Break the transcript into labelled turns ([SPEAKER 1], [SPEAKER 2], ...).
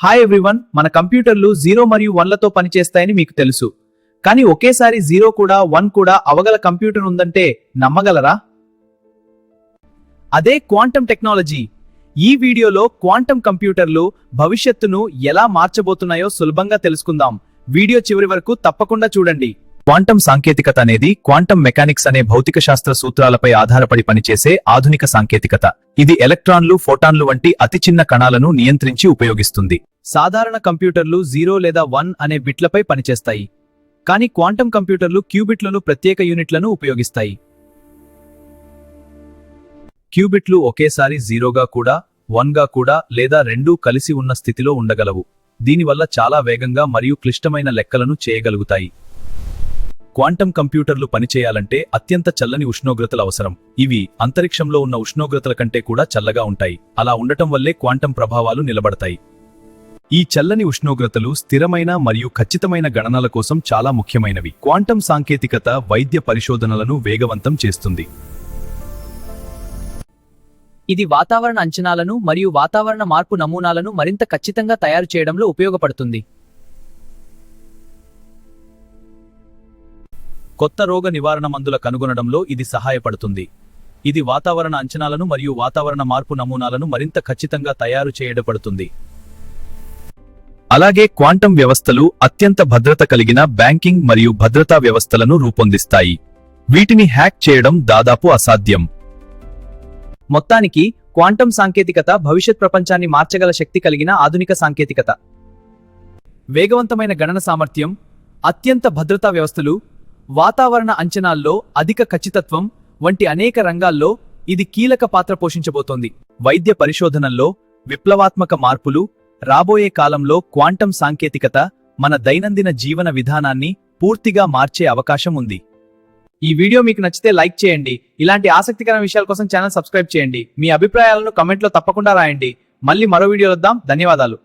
[SPEAKER 1] Hi everyone, మన కంప్యూటర్లు 0 మరియు 1లతో పనిచేస్తాయని మీకు తెలుసు. కానీ ఒకేసారి 0 కూడా 1 కూడా అవగల కంప్యూటర్ ఉందంటే నమ్మగలరా? అదే క్వాంటం టెక్నాలజీ. ఈ వీడియోలో క్వాంటం కంప్యూటర్లు భవిష్యత్తును ఎలా మార్చబోతున్నాయో సులభంగా తెలుసుకుందాం. వీడియో చివరి వరకు తప్పకుండా చూడండి. క్వాంటం సాంకేతికత అనేది క్వాంటం మెకానిక్స్ అనే భౌతిక శాస్త్ర సూత్రాలపై ఆధారపడి పనిచేసే ఆధునిక సాంకేతికత. ఇది ఎలక్ట్రాన్లు, ఫోటాన్లు వంటి అతి చిన్న కణాలను నియంత్రించి ఉపయోగిస్తుంది. సాధారణ కంప్యూటర్లు 0 లేదా 1 అనే బిట్లపై పనిచేస్తాయి. కానీ క్వాంటం కంప్యూటర్లు క్యూబిట్లను, ప్రత్యేక యూనిట్లను ఉపయోగిస్తాయి. క్యూబిట్లు ఒకేసారి 0గా కూడా, 1గా కూడా లేదా రెండూ కలిసి ఉన్న స్థితిలో ఉండగలవు. దీనివల్ల చాలా వేగంగా మరియు క్లిష్టమైన లెక్కలను చేయగలుగుతాయి. క్వాంటం కంప్యూటర్లు పనిచేయాలంటే అత్యంత చల్లని ఉష్ణోగ్రతలు అవసరం. ఇవి అంతరిక్షంలో ఉన్న ఉష్ణోగ్రతల కంటే కూడా చల్లగా ఉంటాయి. అలా ఉండటం వల్లే క్వాంటం ప్రభావాలు నిలబడతాయి. ఈ చల్లని ఉష్ణోగ్రతలు స్థిరమైన మరియు ఖచ్చితమైన గణనల కోసం చాలా ముఖ్యమైనవి. క్వాంటం సాంకేతికత వైద్య పరిశోధనలను వేగవంతం చేస్తుంది.
[SPEAKER 2] ఇది వాతావరణ అంచనాలను మరియు వాతావరణ మార్పు నమూనాలను మరింత ఖచ్చితంగా తయారు చేయడంలో ఉపయోగపడుతుంది.
[SPEAKER 1] కొత్త రోగ నివారణ మందుల కనుగొనడంలో ఇది సహాయపడుతుంది. ఇది వాతావరణ అంచనాలను మరియు వాతావరణ మార్పు నమూనాలను మరింత ఖచ్చితంగా తయారు చేయబడుతుంది. అలాగే క్వాంటం వ్యవస్థలు అత్యంత భద్రత కలిగిన బ్యాంకింగ్ మరియు భద్రతా వ్యవస్థలను రూపొందిస్తాయి. వీటిని హ్యాక్ చేయడం దాదాపు అసాధ్యం.
[SPEAKER 2] మొత్తానికి క్వాంటం సాంకేతికత భవిష్యత్ ప్రపంచాన్ని మార్చగల శక్తి కలిగిన ఆధునిక సాంకేతికత. వేగవంతమైన గణన సామర్థ్యం, అత్యంత భద్రతా వ్యవస్థలు, వాతావరణ అంచనాల్లో అధిక ఖచ్చితత్వం వంటి అనేక రంగాల్లో ఇది కీలక పాత్ర పోషించబోతోంది. వైద్య పరిశోధనల్లో విప్లవాత్మక మార్పులు. రాబోయే కాలంలో క్వాంటం సాంకేతికత మన దైనందిన జీవన విధానాన్ని పూర్తిగా మార్చే అవకాశం ఉంది. ఈ వీడియో మీకు నచ్చితే లైక్ చేయండి. ఇలాంటి ఆసక్తికరమైన విషయాల కోసం ఛానల్ సబ్స్క్రైబ్ చేయండి. మీ అభిప్రాయాలను కమెంట్లో తప్పకుండా రాయండి. మళ్ళీ మరో వీడియోలో వద్దాం. ధన్యవాదాలు.